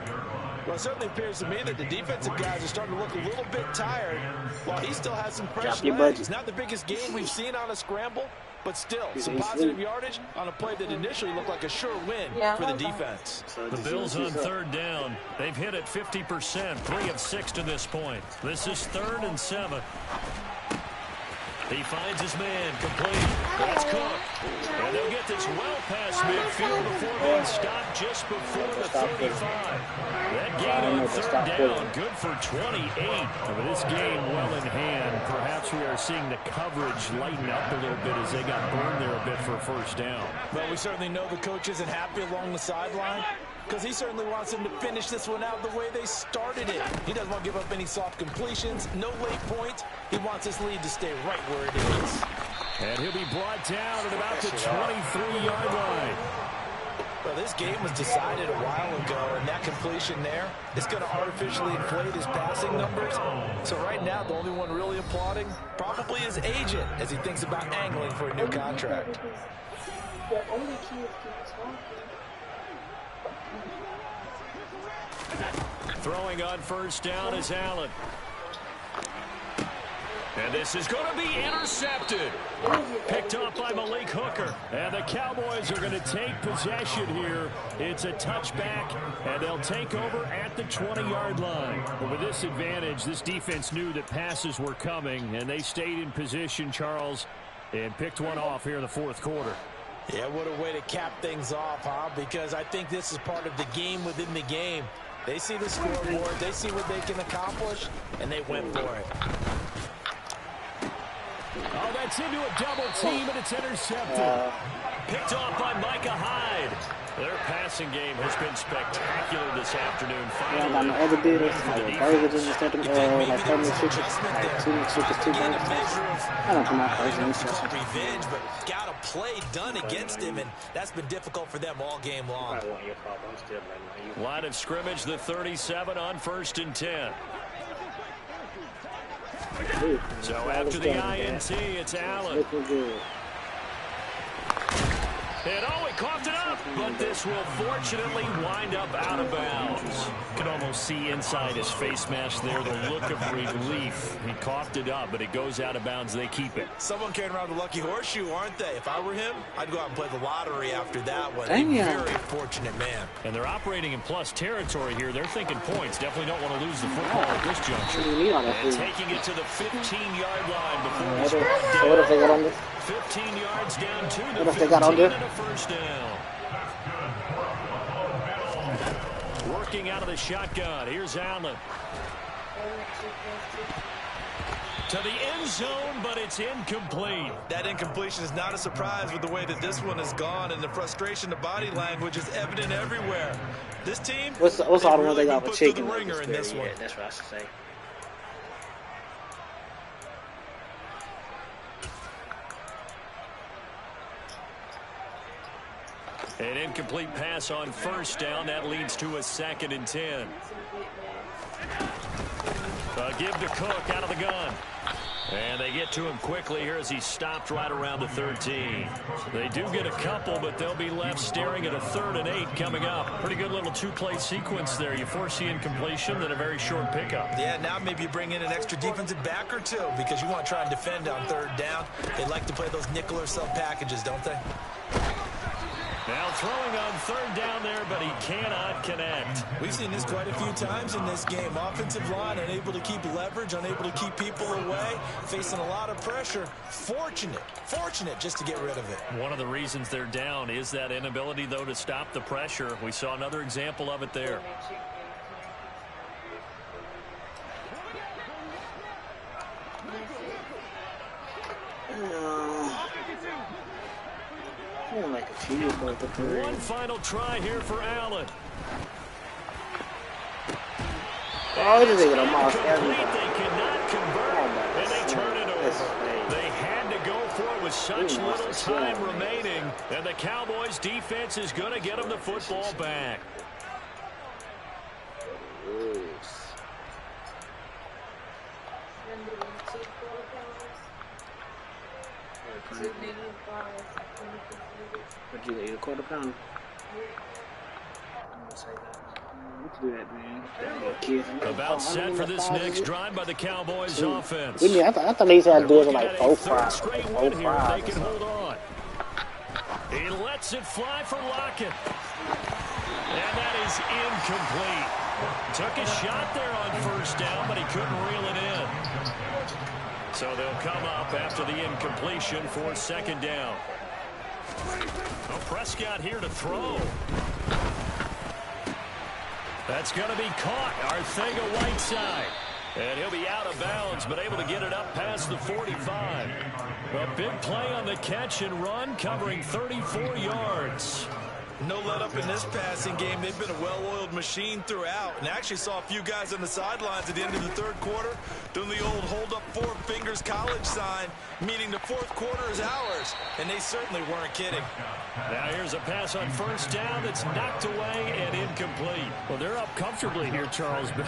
Well, it certainly appears to me that the defensive guys are starting to look a little bit tired while he still has some fresh legs. It's not the biggest game we've seen on a scramble, but still, some positive yardage on a play that initially looked like a sure win for the defense. The Bills on 3rd down. They've hit it 50%, 3 of 6 to this point. This is 3rd and 7. He finds his man, complete. That's Cook. And they'll get this well past midfield before being stopped just before the 35. That gain on 3rd down, good for 28. With this game well in hand, perhaps we are seeing the coverage lighten up a little bit as they got burned there a bit for a 1st down. Well, we certainly know the coach isn't happy along the sideline, because he certainly wants them to finish this one out the way they started it. He doesn't want to give up any soft completions, no late points. He wants this lead to stay right where it is. And he'll be brought down at about the 23-yard line. Well, this game was decided a while ago, and that completion there is going to artificially inflate his passing numbers. So right now, the only one really applauding probably his agent as he thinks about angling for a new contract. Throwing on 1st down is Allen. And this is going to be intercepted. Picked off by Malik Hooker. And the Cowboys are going to take possession here. It's a touchback, and they'll take over at the 20-yard line. But with this advantage, this defense knew that passes were coming, and they stayed in position, Charles, and picked one off here in the 4th quarter. Yeah, what a way to cap things off, huh? Because I think this is part of the game within the game. They see the scoreboard, they see what they can accomplish, and they went for it. Oh, that's into a double team, and it's intercepted. Picked off by Micah Hyde. Their passing game has been spectacular this afternoon. Yeah, I got no other deals, like burgers instead of like permanent chickens, like 2 McChickens, 2 burgers. I don't come out first interception. Revenge, but got a play done against him, and that's been difficult for them all game long. Line of scrimmage, the 37 on 1st and 10. So after the INT, it's Allen. Looking good. And he coughed it up, but this will fortunately wind up out of bounds. You can almost see inside his face mask there the look of relief. He coughed it up, but it goes out of bounds. They keep it. Someone carrying around the lucky horseshoe, aren't they? If I were him, I'd go out and play the lottery after that one. Dang, a very fortunate man. And they're operating in plus territory here. They're thinking points. Definitely don't want to lose the football at this juncture. And taking it to the 15-yard line before he's brought down. What if they got under? 15 yards down to the What if 15 they got under? and a 1st down. Working out of the shotgun. Here's Allen. To the end zone, but it's incomplete. That incompletion is not a surprise with the way that this one has gone, and the frustration, the body language is evident everywhere. This team, what's all the ones they got with chicken? The ringer in this one. Yeah, that's what I should say. An incomplete pass on 1st down. That leads to a 2nd and 10. Give to Cook out of the gun. And they get to him quickly here as he's stopped right around the 13. They do get a couple, but they'll be left staring at a 3rd and 8 coming up. Pretty good little 2-play sequence there. You force the incompletion, then a very short pickup. Yeah, now maybe you bring in an extra defensive back or 2 because you want to try and defend on 3rd down. They like to play those nickel or sub packages, don't they? Now throwing on 3rd down there, but he cannot connect. We've seen this quite a few times in this game. Offensive line unable to keep leverage, unable to keep people away, facing a lot of pressure. Fortunate just to get rid of it. One of the reasons they're down is that inability, though, to stop the pressure. We saw another example of it there. Like a few, one final try here for Allen. Oh, they get a mouse everything. They cannot convert, and they turn it over. They had to go for it with such little time remaining, and the Cowboys' defense is going to get them the football back. But you eat a quarter pounder. Do that, man. About set for this next drive by the Cowboys offense. I thought they said I did like 4 third straight win here if they can hold on. He lets it fly for Lockett. And that is incomplete. Took a shot there on first down, but he couldn't reel it in. So they'll come up after the incompletion for second down. Well, Prescott here to throw. That's going to be caught. Arcega-Whiteside. And he'll be out of bounds, but able to get it up past the 45. A big play on the catch and run, covering 34 yards. No let up in this passing game. They've been a well-oiled machine throughout. And actually saw a few guys on the sidelines at the end of the third quarter doing the old hold up 4 fingers college sign, meaning the fourth quarter is ours. And they certainly weren't kidding. Now here's a pass on first down that's knocked away and incomplete. Well, they're up comfortably here, Charles, but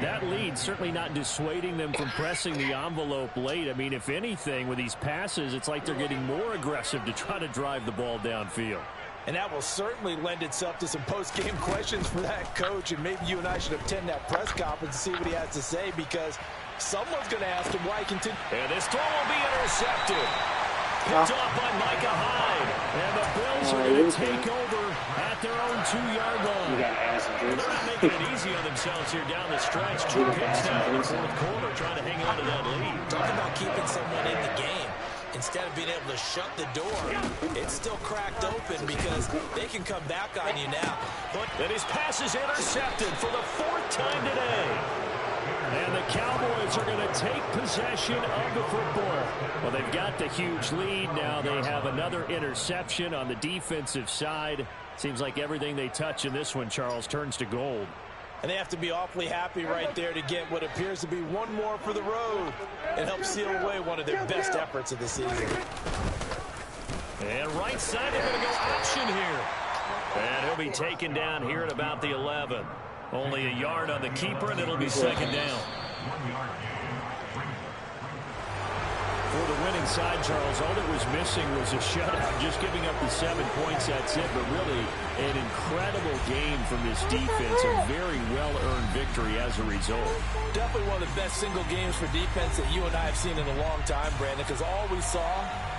that lead certainly not dissuading them from pressing the envelope late. I mean, if anything, with these passes, it's like they're getting more aggressive to try to drive the ball downfield. And that will certainly lend itself to some post-game questions for that coach. And maybe you and I should attend that press conference and see what he has to say, because someone's going to ask him why he continues. And this throw will be intercepted. Picked off by Micah Hyde. And the Bills are going to take over at their own 2-yard line. They're not making it easy on themselves here down the stretch. 2 picks now in the fourth quarter, trying to hang on to that lead. Talk about keeping someone in the game. Instead of being able to shut the door, it's still cracked open because they can come back on you now. And his pass is intercepted for the 4th time today. And the Cowboys are going to take possession of the football. Well, they've got the huge lead. Now they have another interception on the defensive side. Seems like everything they touch in this one, Charles, turns to gold. And they have to be awfully happy right there to get what appears to be one more for the road and help seal away one of their best efforts of the season. And right side, they're going to go option here. And he'll be taken down here at about the 11. Only a yard on the keeper, and it'll be second down. For the winning side, Charles, all that was missing was a shutout. Just giving up the 7 points, that's it. But really, an incredible game from this defense. A very well-earned victory as a result. Definitely one of the best single games for defense that you and I have seen in a long time, Brandon, because all we saw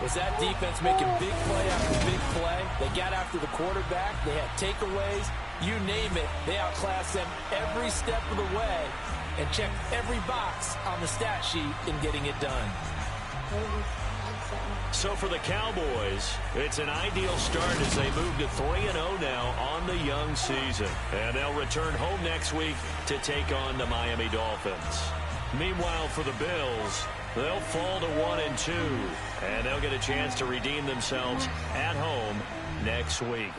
was that defense making big play after big play. They got after the quarterback. They had takeaways. You name it, they outclassed them every step of the way and checked every box on the stat sheet in getting it done. So for the Cowboys, it's an ideal start as they move to 3-0 now on the young season. And they'll return home next week to take on the Miami Dolphins. Meanwhile, for the Bills, they'll fall to 1-2. And they'll get a chance to redeem themselves at home next week.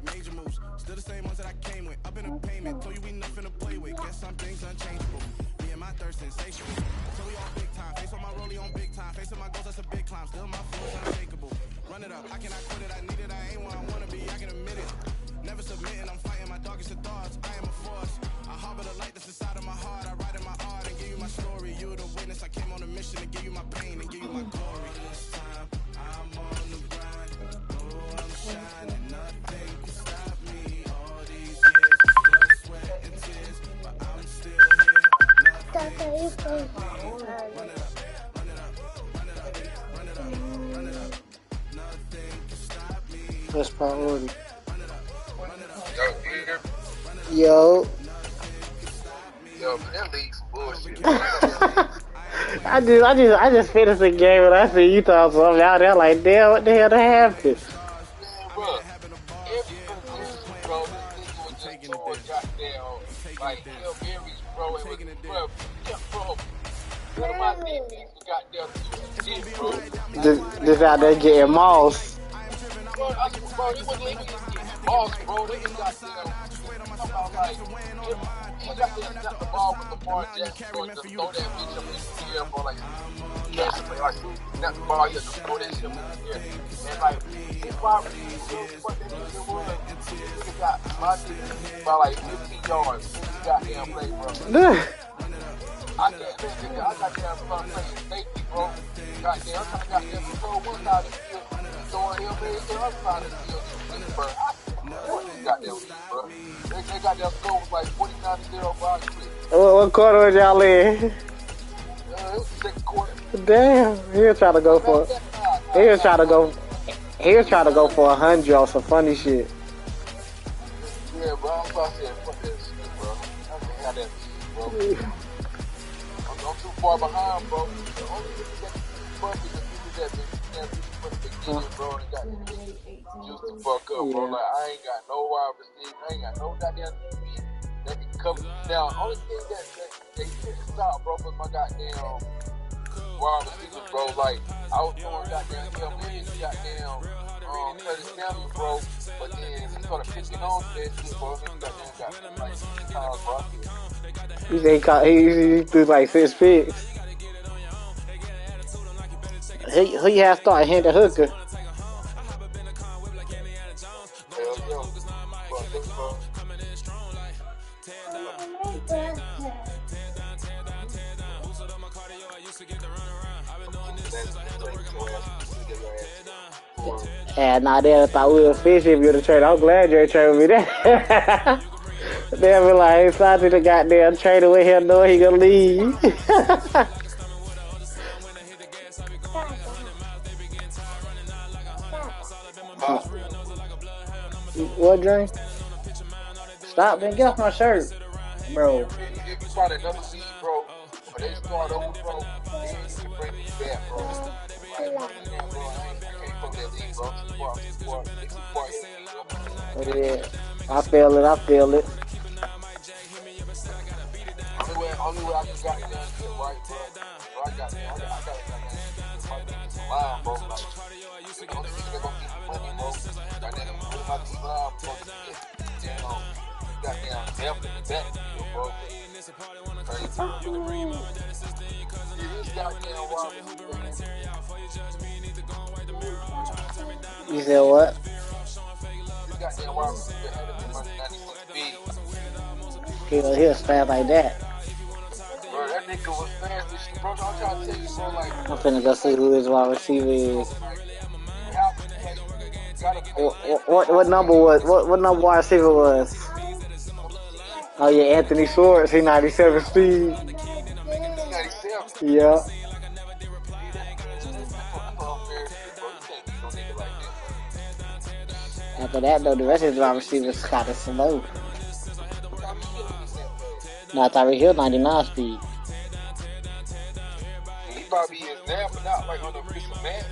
Major moves, still the same ones that I came with. Up in a payment, told you we nothing to play with. Guess some things unchangeable. Me and my thirst insatiable. So we all big time. Face on my rollie on big time. Facing my goals, that's a big climb. Still my flow's unshakable. Run it up, I cannot quit it. I need it, I ain't where I wanna be. I can admit it. Never submitting, I'm fighting my darkest of thoughts. I am a force. I harbor the light that's inside of my heart. I write in my art and give you my story. You the witness. I came on a mission to give you my pain and give you my glory. This time, I'm on the grind. Oh, I'm shining. Nothing can stop me. All these years, blood, sweat, and tears, but I'm still here. Nothing can stop me. Run it up, run it up, run it up, run it up, run it up. First priority. Yo, Yo. yo, man, that league's bullshit. I just finished the game and I see you talk something out there like, damn, what the hell that happened? Man, bro, every possession, bro, this nigga was just throwing goddamn, like, Hail Marys, bro, and was, bro, none of my defense was goddamn doing shit, bro. Just out there getting moss. Bro, he wasn't even just getting balls, bro. They just goddamn, about like, he got the ball with Lamar Jackson, bro, just throw that bitch up in the air, bro, like, catch it, like, snap the ball, he had to throw that shit up in the air. And, like, his wide receiver, what that nigga was, he got my nigga by, like, 15 yards. He goddamn play, bro. I got damn start playing safety, bro. Goddamn, I'm trying to control one side of the field, throwing him in the other side of the field, bro. Goddamn, bro. They got their score was like 49-0 by What quarter was y'all in? it was the second quarter. Damn, he was trying to go for. He was trying to go for 100 on some funny shit. Yeah, bro. I'm about to say, fuck that shit, bro. I can't have that shit, bro. I'm too far behind, bro. The only thing that fuck is the people that been from the beginning, bro, and got used to fuck up, bro. Like, I ain't got no wide receiver. I ain't got no goddamn defense that can cover me down. Only thing that they couldn't stop, bro, was my goddamn wide receivers, bro. Like, I was throwing goddamn Hail Marys, goddamn Curtis Samuel, bro. But then he started picking on that shit, bro. He goddamn got like 6 times, bro. He threw like 6 picks. Who you have started Hendon Hooker? Yeah, nah, they thought we was fishing if you would have traded. I'm glad you ain't traded with me that. They'll be like, hey, Santi the goddamn trader with him knowing he gonna leave. What drink? Stop, man, get off my shirt, bro. If you find another league, bro, or they start over, bro, then you can bring me back, bro. Like, bro, I can't fuck that league, bro. Yeah, I feel it. Only way I can got it done shit right, bro. I got it line, bro. Like, the only thing that gonna get the money, bro. Goddamn, put my team line, bro. Goddamn, help in the back, bro. You said what? He'll stand like that. Bro, that nigga was fast as shit, bro. I'm trying to tell you, bro, like, I'm finna go see who his wide receiver is. What number was? What number wide receiver was? Oh yeah, Anthony Schwartz. He 97 speed. 97? Yeah. After that though, the rest of his wide receivers kind of slow. No, Tyreek Hill 99 speed. He probably is now, but not like on the official man.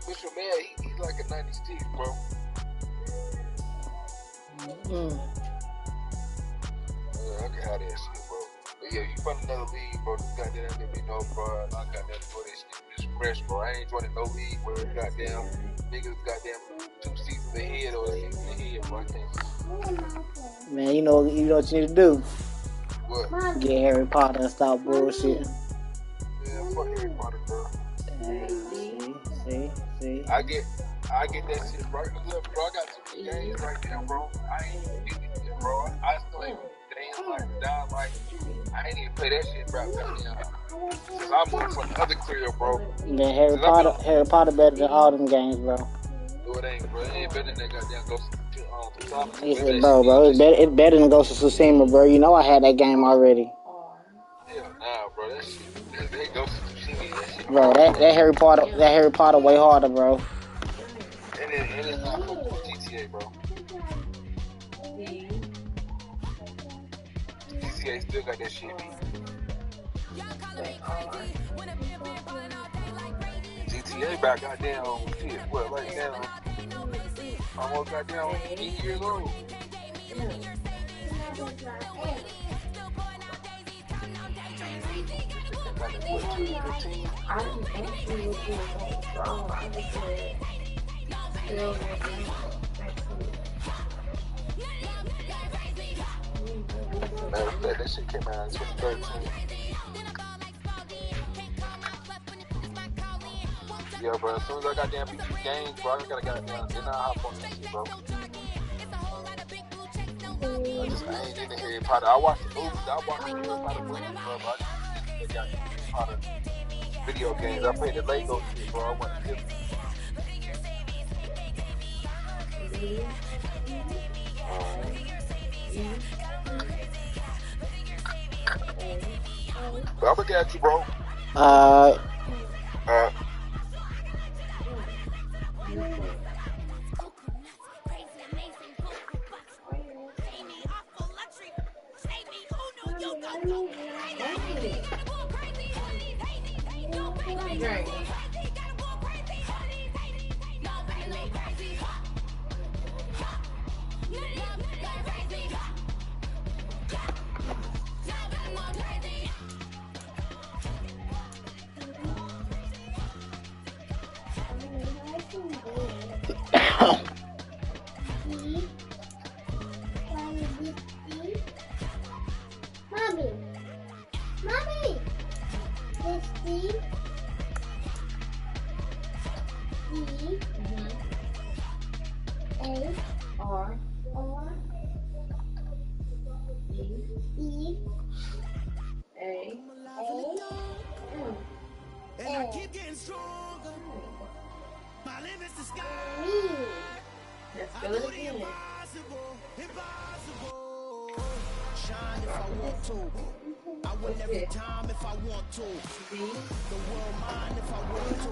Official man, he's like a 96, bro. I can have that shit, bro. But yeah, you find another league, bro. You got that, let me know, bro. I got that for this shit. It's fresh, bro. I ain't joining no league where goddamn niggas goddamn 2 seasons ahead or a season ahead, bro. I can't. Man, you know what you need to do? What? Get Harry Potter and stop bullshit. Yeah, fuck Harry Potter, bro. See. I get that shit right. Look, bro, I got too many games right now, bro. I ain't even getting it, bro. I still ain't damn like down like I ain't even play that shit right now. Cause I moved from another career, bro. Then Harry Potter better than all them games, bro. No, it ain't, bro. It ain't better than that goddamn Ghost of Tsushima. Bro, it's better than Ghost of Tsushima, bro. You know I had that game already. Yeah, nah, bro, that shit. They go to TV. That shit. Bro, that Harry Potter way harder, bro. And it's not fucking with GTA, bro. GTA still got that shit beat. GTA back goddamn shit. What, like now? Almost goddamn 8 years old. I didn't actually look wrong. I just said still Matter of fact, that shit came out in 2013. Yeah, bro, as soon as I got damn beat these games, bro, I just gotta goddamn, then I hop on this shit, bro. I ain't into Harry Potter. I watched the movies, I watched the Harry Potter movies, bro, but I just got Harry Potter video games. I played the Lego shit, bro. I want to get but I'm looking at you, bro. And I keep getting stronger. My limit's the sky. let's do it again. Impossible. Shine if I want to. I win every time if I want to. The world mine if I want to.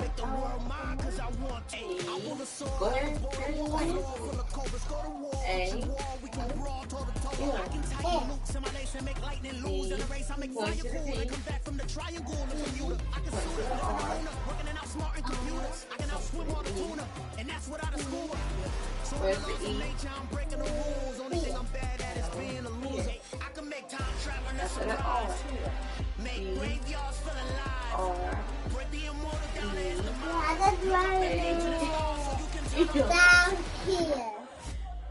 Make the world mine cause I want to. I want to soar. Go ahead. Here's the one. Full of cobras, go to war. A. We can brawl toe to toe. I can tighten loops in my lace and make lightning lose. In a race I make fire cool. I come back from the triangle in Bermuda. I can see the luna. Working and outsmarting computers. I can outswim all the tuna. And that's without a scuba. So Where's the E? I'm breaking the rules. Only thing I'm bad at is being a loser. I can make time traveling a surprise. Make graveyards feel alive. Break the immortal down in the mind. Down here.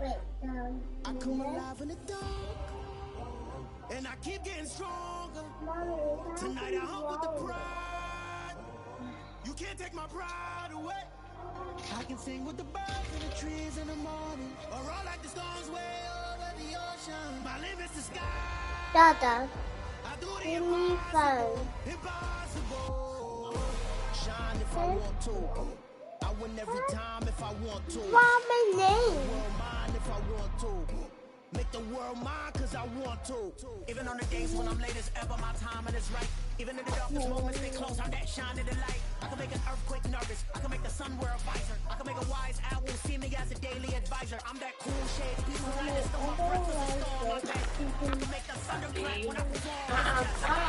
Wait, down I come alive in the dark. And I keep getting stronger. Tonight I hunt with the pride. You can't take my pride away. I can sing with the birds and the trees in the morning. Or roll like the storms way over the ocean. My limit's the sky. Dada, I do the give me phone. impossible. Shine if I want to. I win every time if I want to. What's my name? World mine if I want to. Make the world mine cause I want to. Even on the days when I'm late as ever, my timing is right. Even in the darkest moments, they close, I'm that shining the light. I can make an earthquake nervous. I can make the sun wear a visor. I can make a wise owl see me as a daily advisor. I'm that cool shade, peaceful light, it's the breakfast, a storm, my back. I can make the thunder clap when I perform.